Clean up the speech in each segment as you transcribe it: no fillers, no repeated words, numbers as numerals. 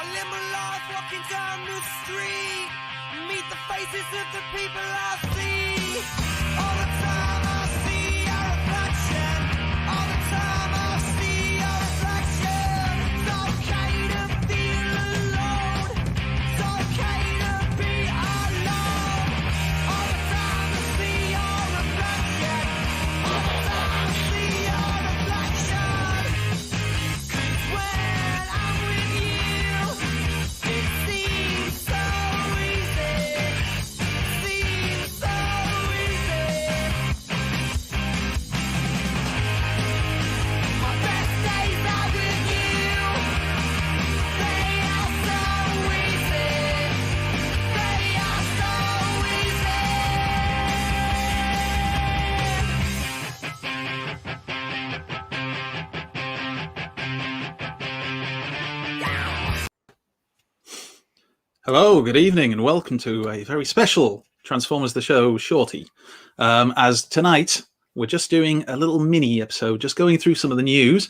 I live my life walking down the street, meet the faces of the people I see. All the time I see your reflection, all the time I see your reflection. It's okay to feel alone, it's okay to be alone. All the time I see your reflection, all the time I see your reflection. 'Cause when I'm with you, it seems so easy, seems so easy. My best days are with you, they are so easy, they are so easy. Hello, good evening, and welcome to a very special Transformers the Show shorty. As tonight, we're just doing a little mini episode, just going through some of the news.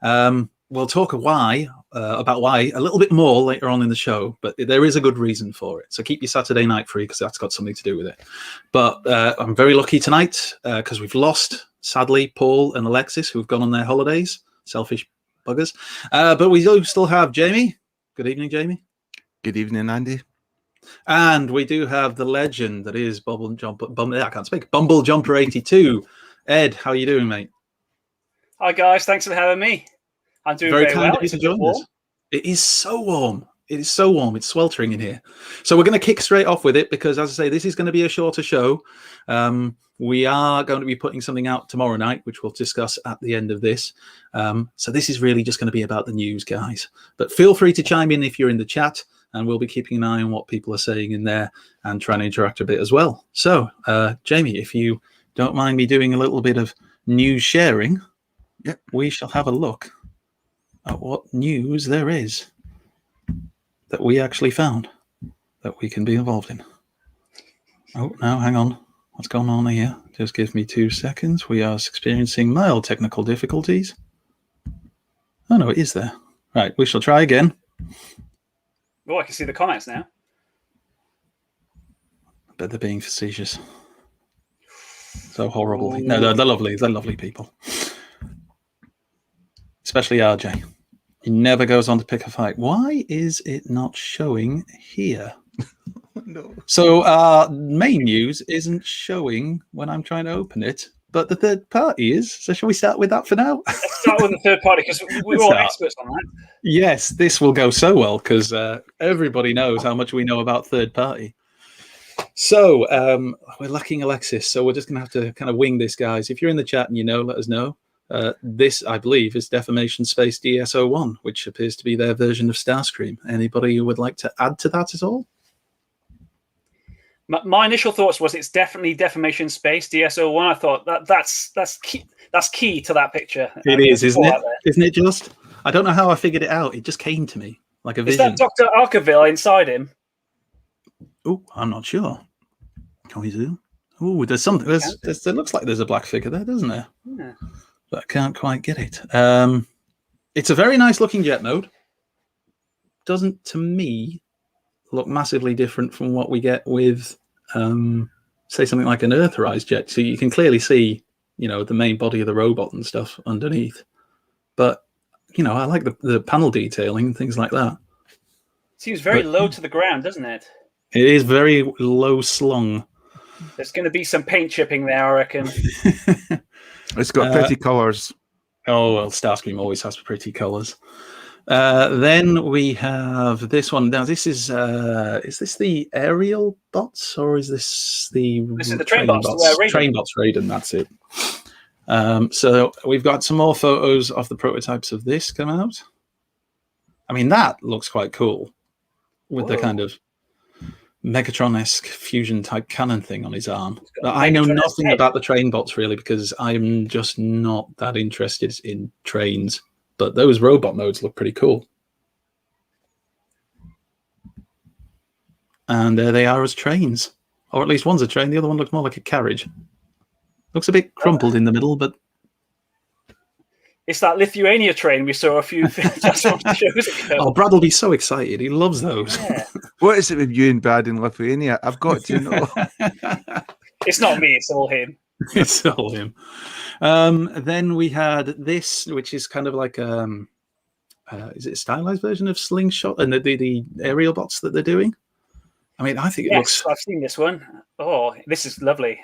We'll talk about why a little bit more later on in the show, but there is a good reason for it. So keep your Saturday night free, because that's got something to do with it. But I'm very lucky tonight, because we've lost, sadly, Paul and Alexis, who've gone on their holidays. Selfish buggers. But we do still have Jamie. Good evening, Jamie. Good evening, Andy. And we do have the legend that is Bumble Jumper 82. Ed, how are you doing, mate? Hi guys, thanks for having me. I'm doing very kind well. of you It's to a bit join warm. us. It is so warm. It is so warm. It's sweltering in here. So we're going to kick straight off with it because, as I say, this is going to be a shorter show. We are going to be putting something out tomorrow night, which we'll discuss at the end of this. So this is really just going to be about the news, guys. But feel free to chime in if you're in the chat, and we'll be keeping an eye on what people are saying in there and trying to interact a bit as well. So, Jamie, if you don't mind me doing a little bit of news sharing, Yep. We shall have a look at what news there is that we actually found that we can be involved in. Oh, now, hang on. What's going on here? Just give me 2 seconds. We are experiencing mild technical difficulties. Oh, no, it is there. Right, we shall try again. Oh, I can see the comments now. But they're being facetious. So horrible. No, they're lovely. They're lovely people. Especially RJ. He never goes on to pick a fight. Why is it not showing here? No. So our main news isn't showing when I'm trying to open it, but the third party is. So shall we start with that for now? Let's start with the third party because we're all experts on that. Yes, this will go so well because everybody knows how much we know about third party. So we're lacking Alexis, so we're just going to have to kind of wing this, guys. If you're in the chat and you know, let us know. This, I believe, is Defamation Space DS01, which appears to be their version of Starscream. Anybody who would like to add to that at all? My initial thoughts was it's definitely Defamation Space DS01. I thought that's key to that picture. It is, isn't it? Isn't it just? I don't know how I figured it out. It just came to me like a Is vision. that Dr. Arkaville inside him? Oh, I'm not sure. Can we zoom? Oh, there's something. There looks like there's a black figure there, doesn't there? Yeah. But I can't quite get it. It's a very nice looking jet mode. Doesn't, to me, look massively different from what we get with, say, something like an Eartherized jet. So you can clearly see, the main body of the robot and stuff underneath. But, I like the panel detailing and things like that. Seems very low to the ground, doesn't it? It is very low slung. There's going to be some paint chipping there, I reckon. It's got pretty colours. Oh, well, Starscream always has pretty colours. Then we have this one. Now, this is this the aerial bots, or is this the... This is the train bots. Train bots Raiden, that's it. So we've got some more photos of the prototypes of this come out. I mean, that looks quite cool with the kind of Megatron-esque fusion-type cannon thing on his arm. But I know nothing about the train bots, really, because I'm just not that interested in trains. But those robot modes look pretty cool. And there they are as trains. Or at least one's a train, the other one looks more like a carriage. Looks a bit crumpled in the middle, but It's that Lithuania train we saw a few Transformers shows ago. Oh, Brad will be so excited. He loves those. Yeah. What is it with you and Brad in Lithuania? I've got to know. It's not me, it's all him. It's all him. Then we had this, which is kind of like is it a stylized version of Slingshot and the aerial bots that they're doing? I mean, I think it Yes, I've seen this one. Oh, this is lovely.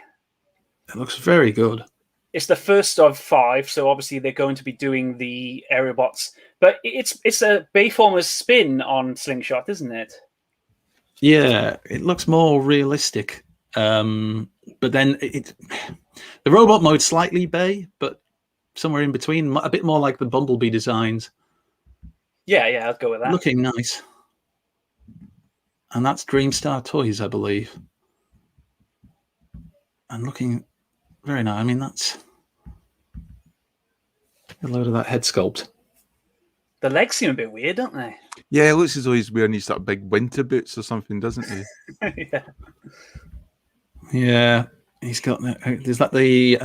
looks very good. It's the first of 5, so obviously they're going to be doing the aerial bots. But it's a Bayformers spin on Slingshot, isn't it? Yeah, it looks more realistic. But then the robot mode slightly Bay, but somewhere in between, a bit more like the Bumblebee designs. Yeah, I'll go with that. Looking nice. And that's Dreamstar Toys, I believe. And looking very nice. I mean, that's a load of that head sculpt. The legs seem a bit weird, don't they? Yeah, it looks as though he's wearing these sort of big winter boots or something, doesn't he? Yeah. Yeah, he's got there's like the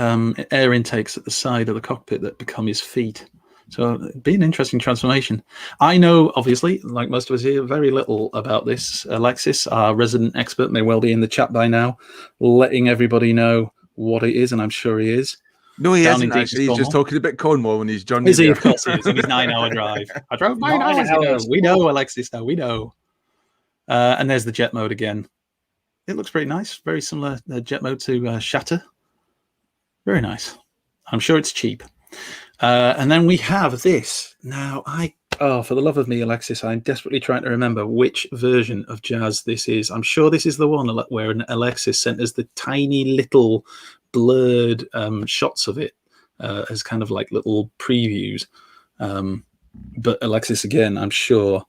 air intakes at the side of the cockpit that become his feet. So it'd be an interesting transformation. I know, obviously, like most of us here, very little about this. Alexis, our resident expert, may well be in the chat by now, letting everybody know what it is, and I'm sure he is. No, he Down isn't in actually. He's Cornwall. just talking about Cornwall when he's journey. Is he? there. Of course he is. In his 9-hour drive. I drove 9 9 hours. hours. We know, Alexis. Now we know. And there's the jet mode again. It looks pretty nice. Very similar jet mode to Shatter. Very nice. I'm sure it's cheap. And then we have this. Now, for the love of me, Alexis, I'm desperately trying to remember which version of Jazz this is. I'm sure this is the one where Alexis sent us the tiny little blurred shots of it as kind of like little previews. But Alexis, again, I'm sure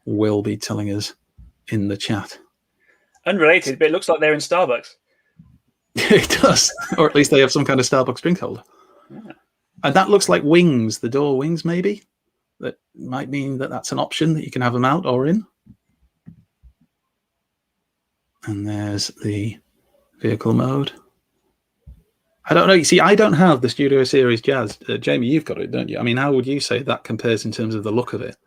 will be telling us in the chat. Unrelated, but it looks like they're in Starbucks. It does. Or at least they have some kind of Starbucks drink holder. Yeah. And that looks like wings, the door wings, maybe. That might mean that that's an option that you can have them out or in. And there's the vehicle mode. I don't know. You see, I don't have the Studio Series Jazz. Jamie, you've got it, don't you? I mean, how would you say that compares in terms of the look of it?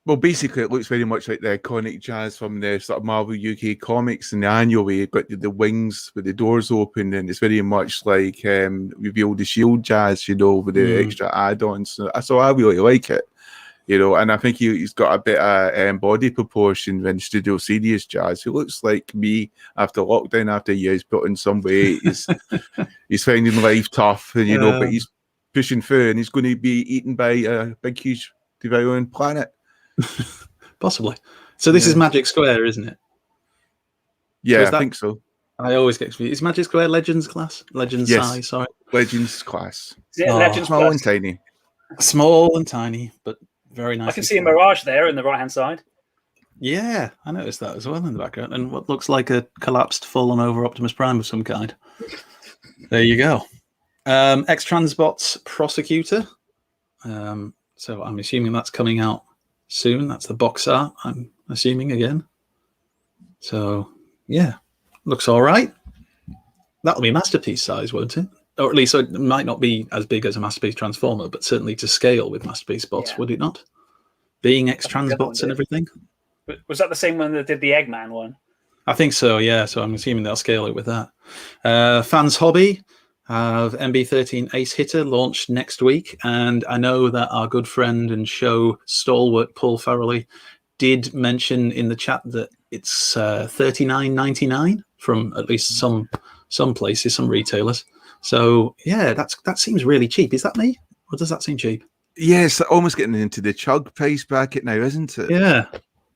Well, basically, it looks very much like the iconic Jazz from the sort of Marvel UK comics in the annual way. You've got the wings with the doors open, and it's very much like Reveal the Shield Jazz, with the extra add-ons. So I really like it, and I think he's got a bit of body proportion when Studio Series Jazz. He looks like me after lockdown, after years put on some weight. He's finding life tough, and but he's pushing through, and he's going to be eaten by a big, huge devouring planet. Possibly. So this is Magic Square, isn't it? Yeah, So I think so. I always get confused. Is Magic Square Legends class? Legends Yes. size, sorry. Legends class. Is it Oh, Legends Small Plus? and tiny. Small and tiny, but very nice. I can see a Mirage there in the right-hand side. Yeah, I noticed that as well in the background. And what looks like a collapsed, fallen over Optimus Prime of some kind. There you go. X-Transbots Prosecutor. So I'm assuming that's coming out soon. That's the box art, I'm assuming, again. So, yeah, looks all right. That'll be Masterpiece size, won't it? Or at least it might not be as big as a Masterpiece Transformer, but certainly to scale with Masterpiece bots, Yeah. would it not? Being X-Transbots and everything? Was that the same one that did the Eggman one? I think so, yeah. So I'm assuming they'll scale it with that. Fans Hobby have MB13 Ace Hitter launched next week. And I know that our good friend and show stalwart Paul Farrelly did mention in the chat that it's $39.99 from at least some places, some retailers. So, yeah, that seems really cheap. Is that me? Or does that seem cheap? Yes, almost getting into the chug price bracket now, isn't it? Yeah.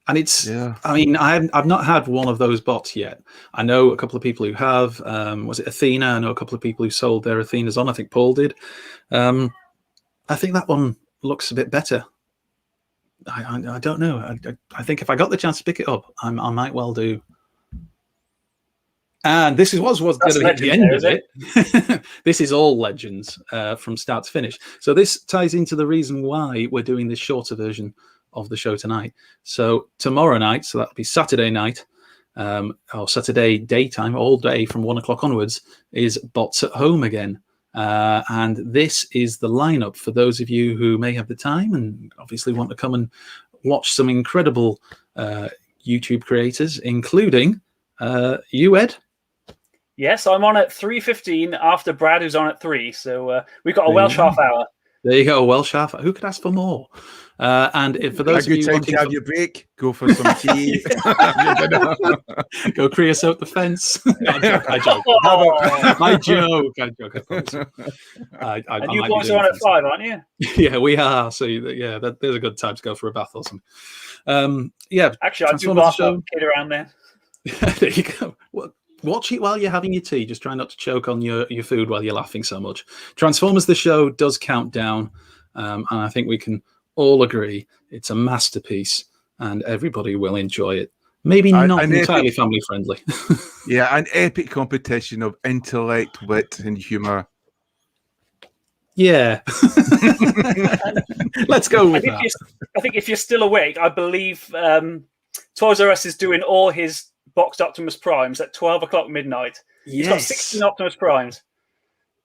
And it's, I mean, I've not had one of those bots yet. I know a couple of people who have. Was it Athena? I know a couple of people who sold their Athenas on. I think Paul did. I think that one looks a bit better. I don't know. I think if I got the chance to pick it up, I might well do. And this was going to be the end of it. This is all Legends from start to finish. So this ties into the reason why we're doing this shorter version of the show tonight. So tomorrow night, so that'll be Saturday night, or Saturday daytime, all day from 1 o'clock onwards, is Bots at Home again. And this is the lineup for those of you who may have the time and obviously want to come and watch some incredible YouTube creators, including you, Ed. Yes, I'm on at 3:15 after Brad, who's on at 3. So we've got a Welsh half hour. There you go, Welsh half. Who could ask for more? And for those of you time to have your break, go for some tea. Go creosote the fence. I joke. And you boys are on at 5, aren't you? Yeah, we are. So yeah, there's a good time to go for a bath or something. Yeah, actually, I do bath up kid around there. There you go. Watch it while you're having your tea. Just try not to choke on your food while you're laughing so much. Transformers the show does count down, and I think we can all agree it's a masterpiece, and everybody will enjoy it. Maybe not entirely family friendly. Yeah, an epic competition of intellect, wit, and humour. Yeah. Let's go with that. I think if you're still awake, I believe Toys R Us is doing all his boxed Optimus Primes at 12 o'clock midnight. He's got 16 Optimus Primes.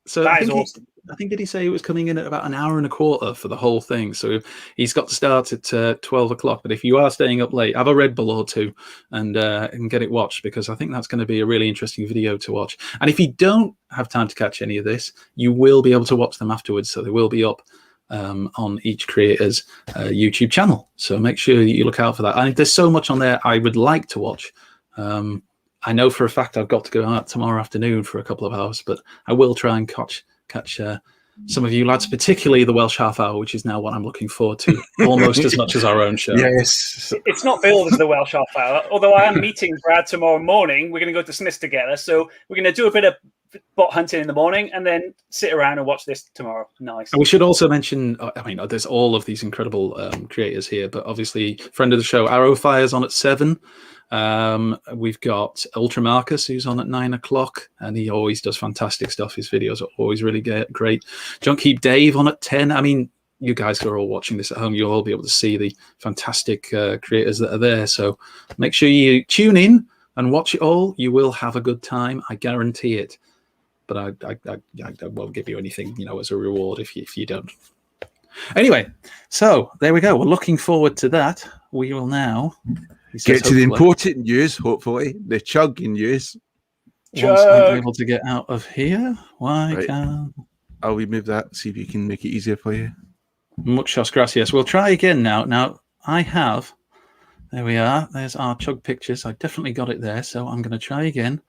So that is awesome. I think did he say it was coming in at about an hour and a quarter for the whole thing? So he's got to start at 12 o'clock. But if you are staying up late, have a Red Bull or two and get it watched, because I think that's going to be a really interesting video to watch. And if you don't have time to catch any of this, you will be able to watch them afterwards. So they will be up on each creator's YouTube channel. So make sure that you look out for that. And there's so much on there I would like to watch. I know for a fact I've got to go out tomorrow afternoon for a couple of hours, but I will try and catch some of you lads, particularly the Welsh half hour, which is now what I'm looking forward to almost as much as our own show. Yes. It's not billed as the Welsh half hour, although I am meeting Brad tomorrow morning. We're going to go to Smiths together. So we're going to do a bit of bot hunting in the morning and then sit around and watch this tomorrow. Nice. And we should also mention, I mean, there's all of these incredible creators here, but obviously friend of the show, Arrowfire's on at 7. We've got Ultramarcus, who's on at 9 o'clock, and he always does fantastic stuff. His videos are always really great. Junkheap Dave on at 10. I mean, you guys who are all watching this at home, you'll all be able to see the fantastic creators that are there. So make sure you tune in and watch it all. You will have a good time. I guarantee it. But I won't give you anything, as a reward if you don't. Anyway, so there we go. We're looking forward to that. We will now get to the important news, hopefully. The chug news. Once I'm able to get out of here, can't... I'll remove that, see if you can make it easier for you. Muchas gracias. We'll try again now. Now, I have... There we are. There's our chug pictures. I definitely got it there, so I'm going to try again.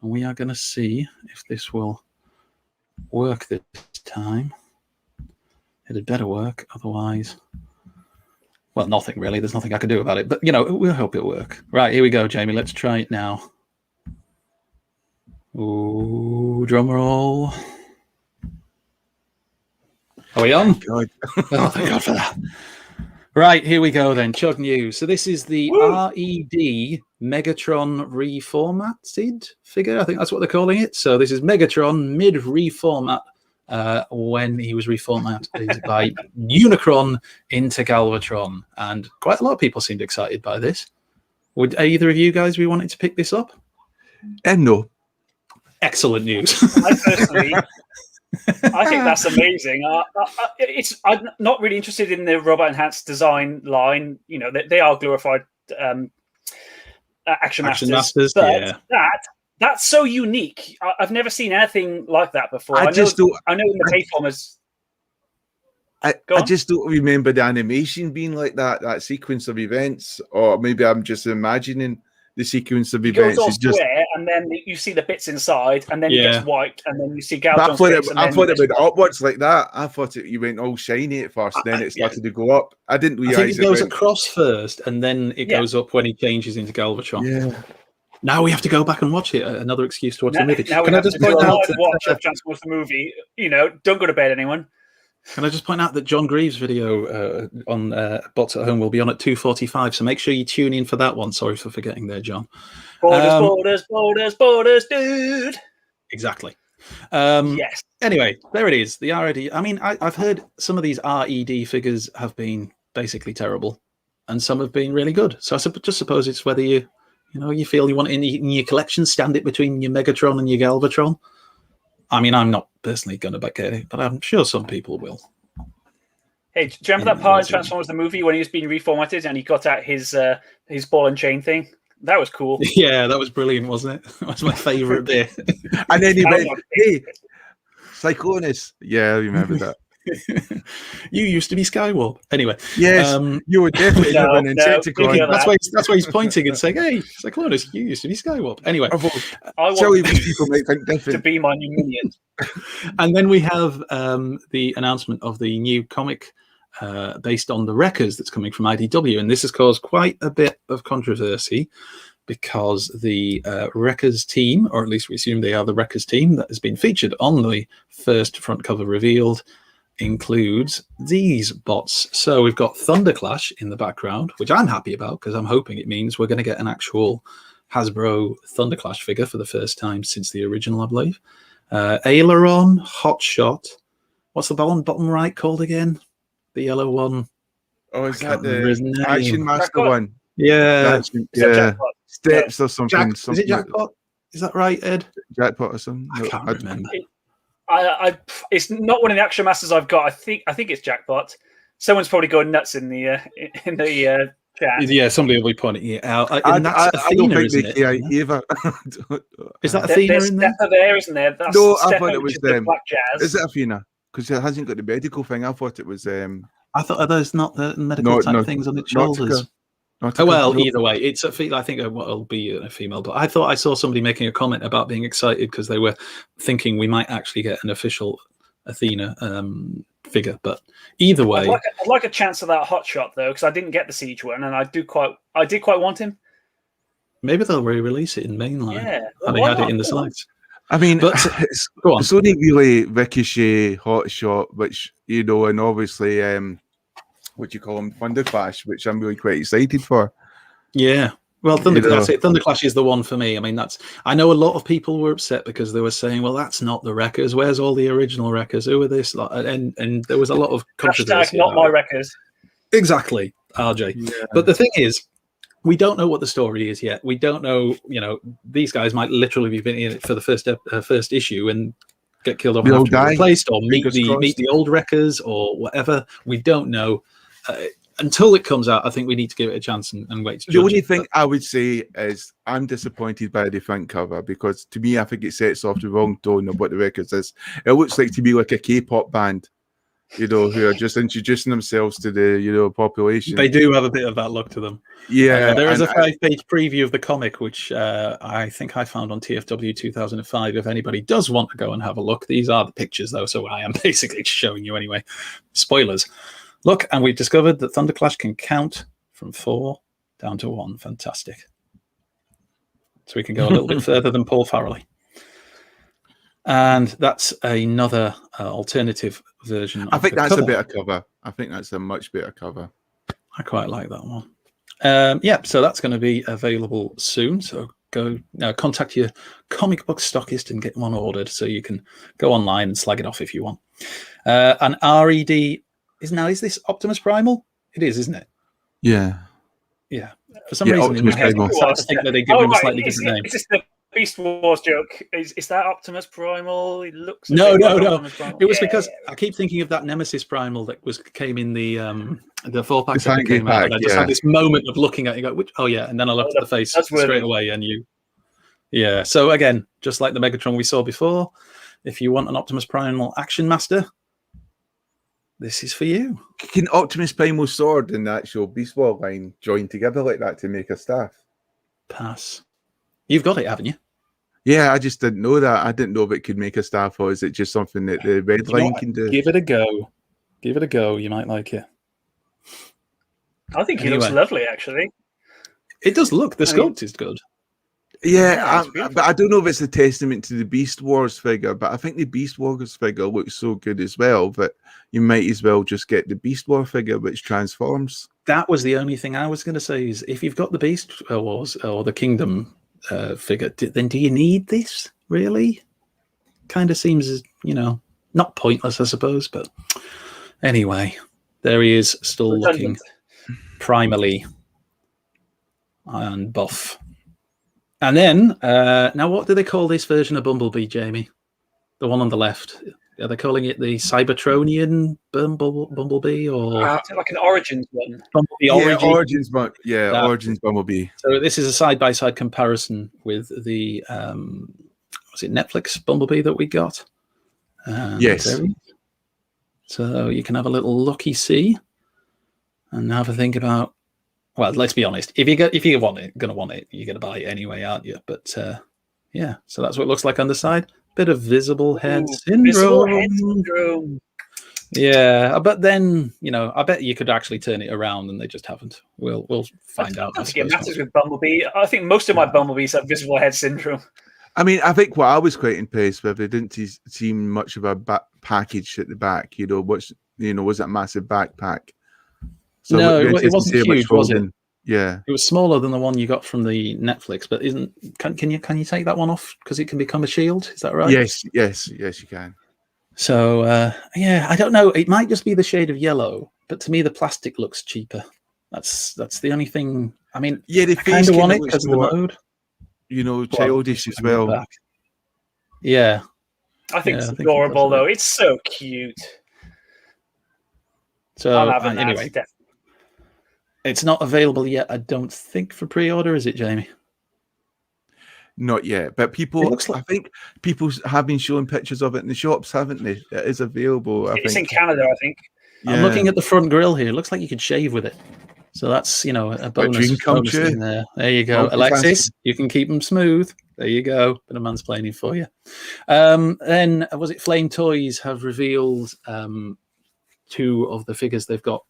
And we are going to see if this will work this time. It had better work, otherwise... Well, nothing really. There's nothing I can do about it. But, we'll hope it'll work. Right, here we go, Jamie. Let's try it now. Ooh, drum roll. Are we on? Oh, thank God for that. Right, here we go then. Chug News. So this is the RED Megatron reformatted figure. I think that's what they're calling it. So this is Megatron mid-reformat. When he was reformatted by Unicron into Galvatron, and quite a lot of people seemed excited by this. Would either of you guys be wanting to pick this up? No. Excellent news. I think that's amazing. I'm not really interested in the Robot Enhanced design line. They are glorified action masters, but that's so unique. I've never seen anything like that before. I know in the Payformers. I just don't remember the animation being like that sequence of events, or maybe I'm just imagining the sequence of events. It goes all square, and then you see the bits inside, and then it gets white, and then you see Galvatron's bits. I thought it went upwards like that. I thought you went all shiny at first, then it started to go up. I didn't realize I think it goes across first, and then it goes up when he changes into Galvatron. Yeah. Now we have to go back and watch it. Another excuse to watch the movie. Now Can I just point out watch of Transformers the movie? Don't go to bed, anyone. Can I just point out that John Greaves' video on Bots at Home will be on at 2:45, so make sure you tune in for that one. Sorry for forgetting there, John. Borders, dude. Exactly. Yes. Anyway, there it is. The RED. I mean, I've heard some of these RED figures have been basically terrible, and some have been really good. So I just suppose it's whether you feel you want it in your collection, stand it between your Megatron and your Galvatron. I mean, I'm not personally going to get it, but I'm sure some people will. Hey, do you remember that part in Transformers the movie when he was being reformatted and he got out his ball and chain thing? That was cool. Yeah, that was brilliant, wasn't it? That was my favourite bit. And then he went, "Hey, Cyclonus." Yeah, I remember that. You used to be Skywarp. Anyway, Yes, you were definitely No, living in no, Insecticon. you that's why he's pointing and saying, "Hey, Cyclonus, you used to be Skywarp." Anyway, Although, I silly want people might think to different. be my new minion. and then we have the announcement of the new comic based on the Wreckers that's coming from IDW, and this has caused quite a bit of controversy because the Wreckers team, or at least we assume they are the Wreckers team that has been featured on the first front cover revealed, includes these bots. So we've got Thunderclash in the background, which I'm happy about because I'm hoping it means we're going to get an actual Hasbro Thunderclash figure for the first time since the original, I believe. Aileron, Hotshot. What's the bottom right called again? The yellow one. Oh, is I can't that remember his the name. Action Master Jackpot? one? Yeah. Action, Is that yeah. Jackpot? Steps or something. Is it Jackpot? Is that right, Ed? Jackpot or something? I No, can't remember. It's not one of the Action Masters I've got. I think it's Jackpot. Someone's probably going nuts in the chat. Yeah, somebody will be pointing it out. I And that's don't Athena, think isn't they it? care either. Is that Athena There's in there? Stepper there, isn't there? That's No, I Stepper, thought it which was is the them. Black Jazz. Is it Athena? Because it hasn't got the medical thing. I thought it was I thought, are those not the medical No, type no, things on its Nautica. shoulders? Nautica. Oh, well, No. either way, it's a female. I think it'll be a female. But I thought I saw somebody making a comment about being excited because they were thinking we might actually get an official Athena figure. But either way, I'd like a chance of that hot shot though, because I didn't get the Siege one, and I did quite want him. maybe they'll re-release it in mainline. Yeah, having why had it not? in the slides. I mean, But go on. it's only really Ricochet, Hotshot, which, you know, and obviously, what you call them, Thunderclash, which I'm really quite excited for. Yeah. Well, You know. that's it. Thunderclash is the one for me. I mean, I know a lot of people were upset because they were saying, well, that's not the Wreckers. Where's all the original Wreckers? Who are this? And there was a lot of controversy. Hashtag not about my it. Wreckers. Exactly, RJ. Yeah. But the thing is, we don't know what the story is yet. We don't know, these guys might literally be in it for the first issue and get killed off and They'll have to be die. replaced, or meet Fingers crossed. the old Wreckers or whatever. We don't know. Until it comes out, I think we need to give it a chance and wait to The judge only it. thing I would say is I'm disappointed by the front cover because to me, I think it sets off the wrong tone of what the records is. It looks like to be like a K-pop band, who are just introducing themselves to the, population. They do have a bit of that look to them. Yeah, There is and a 5-page preview of the comic, which I think I found on TFW 2005. If anybody does want to go and have a look, these are the pictures, though, so I am basically showing you anyway. Spoilers. Look, and we've discovered that Thunderclash can count from 4 down to 1. Fantastic. So we can go a little bit further than Paul Farrelly. And that's another alternative version. I of think the that's a cover. better cover. I think that's a much better cover. I quite like that one. So that's going to be available soon. So go contact your comic book stockist and get one ordered so you can go online and slag it off if you want. And RED is this Optimus Primal? It is, isn't it? Yeah. Yeah. For some Yeah, reason, Optimus in my head, Primal. I think that they give him a slightly Is different name. this the Beast Wars joke? Is that Optimus Primal? It looks. No. Optimus Primal. It was Yeah. because I keep thinking of that Nemesis Primal that came in the 4-pack The set that Thank came You out. pack, And I just yeah. had this moment of looking at it and go, oh yeah, and then I looked at the face that's worth straight it. away and you. Yeah. So again, just like the Megatron we saw before, if you want an Optimus Primal Action Master, this is for you. Can Optimus Primal's sword and the actual Beast War line join together like that to make a staff? Pass. You've got it, haven't you? Yeah, I just didn't know that. I didn't know if it could make a staff, or is it just something that the red You know line what? can do? Give it a go. Give it a go. You might like it. I think he looks Anyway. lovely, actually. It does look. The I mean- sculpt is good. Yeah, it's beautiful. but I don't know if it's a testament to the Beast Wars figure, but I think the Beast Wars figure looks so good as well that you might as well just get the Beast War figure, which transforms. That was the only thing I was going to say is if you've got the Beast Wars or the Kingdom figure, then do you need this, really? Kind of seems, not pointless, I suppose. But anyway, there he is, still looking primally and buff. And then, now what do they call this version of Bumblebee, Jamie? The one on the left. Are they calling it the Cybertronian Bumblebee or Is it like an Origins one? Bumblebee Origin? Origins, Origins Bumblebee. So this is a side-by-side comparison with the was it Netflix Bumblebee that we got? Yes. So you can have a little looky-see and have a think about. Well, let's be honest. If you want it, gonna want it, you're gonna buy it anyway, aren't you? But yeah. So that's what it looks like on the side. Bit of visible head syndrome. Visible head syndrome. Yeah, but then I bet you could actually turn it around, and they just haven't. We'll find out. I don't think it matters with Bumblebee. I think most of my Bumblebees have visible head syndrome. I mean, I think what I was quite impressed with, it didn't seem much of a package at the back. Was that massive backpack? So no, it wasn't huge, was it? Yeah, it was smaller than the one you got from the Netflix. But can you take that one off because it can become a shield? Is that right? Yes, you can. So I don't know. It might just be the shade of yellow, but to me the plastic looks cheaper. That's the only thing. I mean, the I kind of want it because of the mode. Childish as well. Back. Yeah, I think it's adorable though. It's so cute. So I'm having anyway, that. It's not available yet, I don't think, for pre-order, is it, Jamie? Not yet, but I think people have been showing pictures of it in the shops, haven't they? It is available. It's in Canada, I think. Yeah. I'm looking at the front grille here. It looks like you could shave with it. So that's, a bonus in there. There you go. Alexis, you can keep them smooth. There you go. Bit of mansplaining for you. Then, was it Flame Toys have revealed 2 of the figures they've got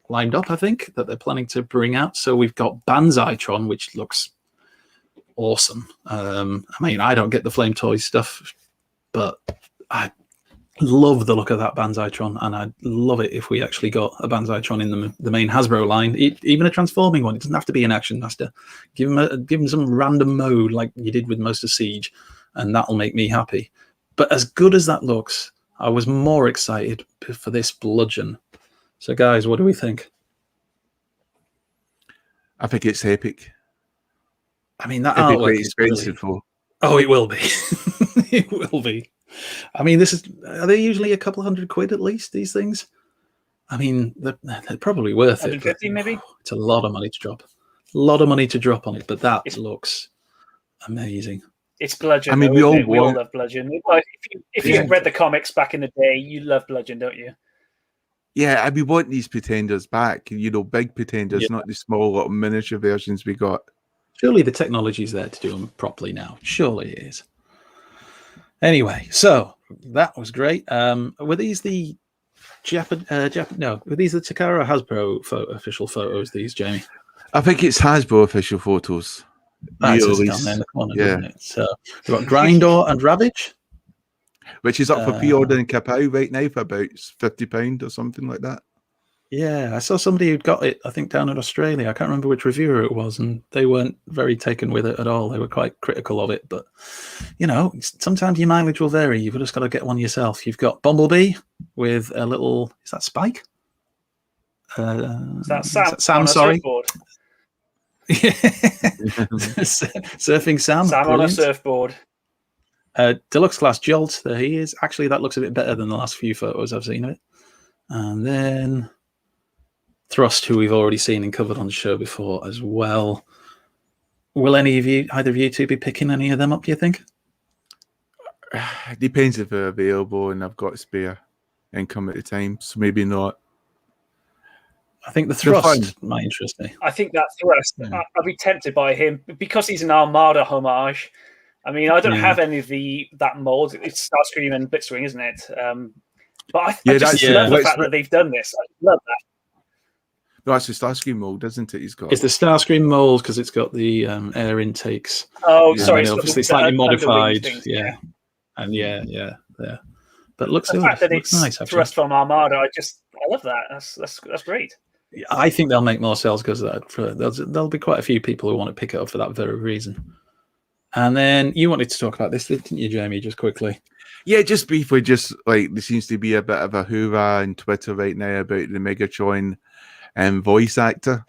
lined up, I think, that they're planning to bring out. So we've got Banzaitron, which looks awesome. I mean, I don't get the Flame Toys stuff, but I love the look of that Banzaitron, and I'd love it if we actually got a Banzaitron in the main Hasbro line, even a transforming one. It doesn't have to be an Action Master. Give him some random mode like you did with most of Siege, and that'll make me happy. But as good as that looks, I was more excited for this Bludgeon. So, guys, what do we think? I think it's epic. I mean, that artwork artwork is expensive for. Oh, it will be. It will be. I mean, are they usually a couple £100 at least, these things? I mean, they're probably worth it. 150 maybe? It's a lot of money to drop. A lot of money to drop on it, but that looks amazing. It's Bludgeon. I mean, we all love Bludgeon. If you read the comics back in the day, you love Bludgeon, don't you? Yeah, we want these Pretenders back. Big Pretenders, not the small little miniature versions we got. Surely the technology's there to do them properly now. Surely it is. Anyway, so that was great. Were these the were these the Takara or Hasbro official photos, these, Jamie? I think it's Hasbro official photos. That's down there in the corner, isn't it? So we've got Grindor and Ravage, which is up for pre-order in Kapow right now for about £50 or something like that. Yeah, I saw somebody who'd got it, I think, down in Australia. I can't remember which reviewer it was, and they weren't very taken with it at all. They were quite critical of it, but, sometimes your mileage will vary. You've just got to get one yourself. You've got Bumblebee with a little, is that Spike? Is that Sam, sorry. Surfing Sam. Sam on a surfboard. Deluxe Class Jolt, there he is. Actually, that looks a bit better than the last few photos I've seen of it. And then Thrust, who we've already seen and covered on the show before as well. Will either of you two be picking any of them up, do you think? It depends if they're available and I've got spare income at the time, so maybe not. I think the Thrust might interest me. I think that Thrust, I'd be tempted by him because he's an Armada homage. I mean, I don't have any of that mold. It's Starscream and Blitzwing, isn't it? But I just love the fact that they've done this. I love that. No, that's the Starscream mold, isn't it? It's the Starscream mold because it's got the air intakes. Oh, sorry. Obviously slightly modified. Yeah. And yeah. But it looks the good. fact that it's it's nice, actually. Thrust from Armada, I love that. That's great. I think they'll make more sales because of that. There'll be quite a few people who want to pick it up for that very reason. And then you wanted to talk about this, didn't you, Jamie, just quickly? Yeah, just briefly, just like there seems to be a bit of a hoorah on Twitter right now about the Megatron voice actor.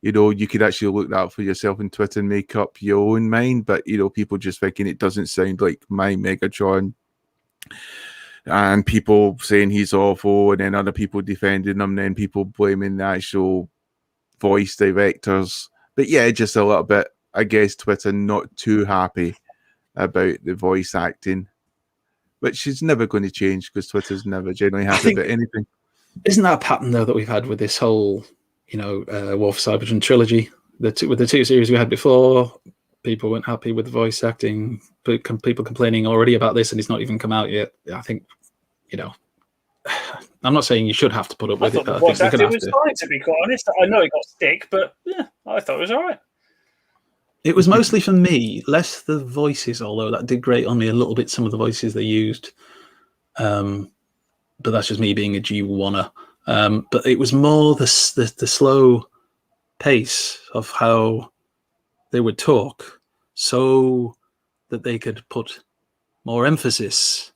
You could actually look that up for yourself on Twitter and make up your own mind, but, people just thinking it doesn't sound like my Megatron. and people saying he's awful, and then other people defending him, and then people blaming the actual voice directors. But yeah, just a little bit, I guess, Twitter not too happy about the voice acting, which is never going to change because Twitter's never generally happy about anything. Isn't that a pattern, though, that we've had with this whole, War for Cybertron trilogy? With the two series we had before, people weren't happy with the voice acting, but people complaining already about this, and it's not even come out yet. I think, I'm not saying you should have to put up with it. The voice acting was fine, to be quite honest. I know it got stick, but yeah, I thought it was all right. It was mostly for me, less the voices, although that did grate on me a little bit, some of the voices they used. But that's just me being a G1er. But it was more the slow pace of how they would talk so that they could put more emphasis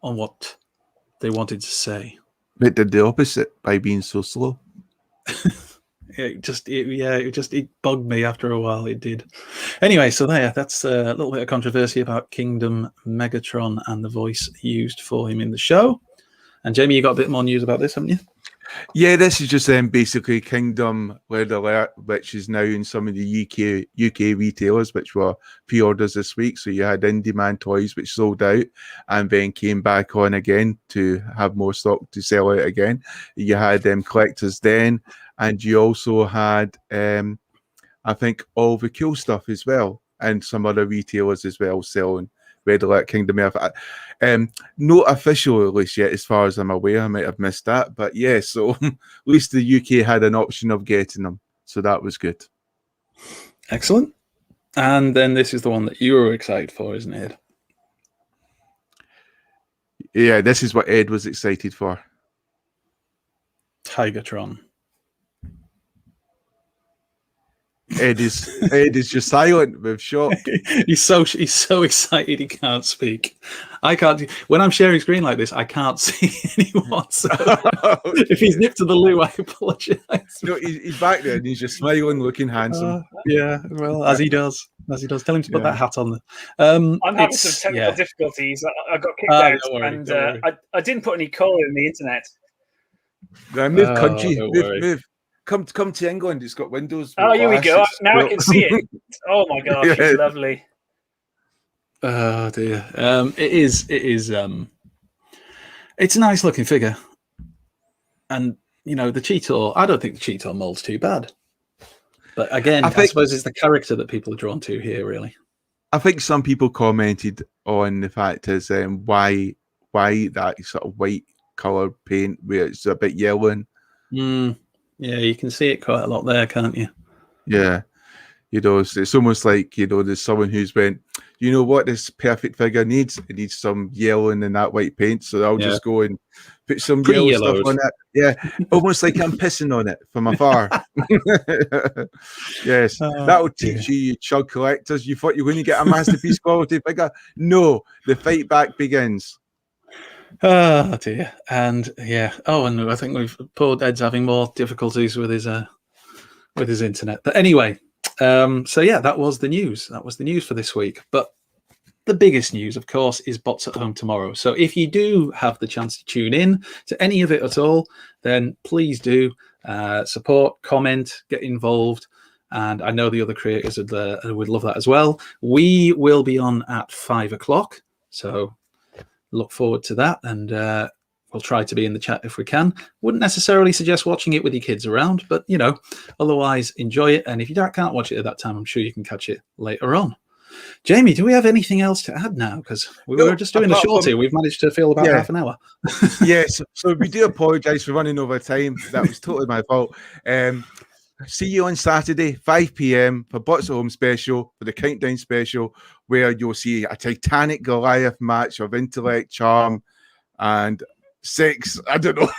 on what they wanted to say. It did the opposite by being so slow. It bugged me after a while. It did. Anyway, so that's a little bit of controversy about Kingdom Megatron and the voice used for him in the show. And Jamie, you got a bit more news about this, haven't you? Yeah, this is just basically Kingdom Red Alert, which is now in some of the UK retailers, which were pre-orders this week. So you had In-Demand Toys, which sold out and then came back on again to have more stock to sell out again. You had Collectors Den, and you also had, I think, All the Cool Stuff as well, and some other retailers as well selling Red Alert Kingdom Earth. Not official release yet, as far as I'm aware. I might have missed that, but yeah. So at least the UK had an option of getting them, so that was good. Excellent. And then this is the one that you were excited for, isn't it? Yeah, this is what Ed was excited for. Tigatron. Ed is just silent with shock. He's so excited he can't speak. I can't. When I'm sharing screen like this, I can't see anyone. So if he's nipped to the loo, I apologize. No, he's back there and he's just smiling, looking handsome. Yeah, well, as he does. Tell him to put that hat on. I'm having some technical difficulties. I got kicked out, and I didn't put any call in the internet. Move, country, move. Come to England. It's got windows. Oh, here we go. Now I can see it. Oh my gosh, it's lovely. Oh dear. It is. It's a nice looking figure, and the Cheetor. I don't think the Cheetor mold's too bad. But again, I suppose it's the character that people are drawn to here. Really, I think some people commented on the fact is why that sort of white color paint where it's a bit yellow. Yeah, you can see it quite a lot there, can't you? Yeah. It's almost like, there's someone who's went, you know what this perfect figure needs? It needs some yellow in that white paint. So I'll just go and put some yellow stuff on it. Yeah. Almost like I'm pissing on it from afar. Yes. That'll teach you chug collectors. You thought you were going to get a masterpiece quality figure? No. The fight back begins. Oh dear, and and I think poor Ed's having more difficulties with his internet. But anyway, that was the news. That was the news for this week. But the biggest news, of course, is Bots at Home tomorrow. So if you do have the chance to tune in to any of it at all, then please do support, comment, get involved. And I know the other creators would love that as well. We will be on at 5:00, so look forward to that, and we'll try to be in the chat if we can. Wouldn't necessarily suggest watching it with your kids around, but otherwise enjoy it. And if you can't watch it at that time, I'm sure you can catch it later on. Jamie, do we have anything else to add now? Because we were just doing a shorty. We've managed to fill about half an hour. Yes, so we do apologise for running over time. That was totally my fault. See you on Saturday, 5 p.m. for Bots at Home special, for the Countdown special, where you'll see a Titanic Goliath match of intellect, charm, and sex. I don't know.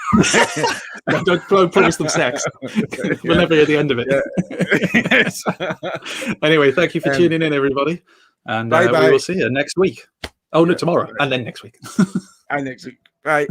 Don't promise them sex. We'll never hear the end of it. Yes. Anyway, thank you for tuning in, everybody. And we will see you next week. Oh, no, tomorrow. And then next week. And next week. Bye.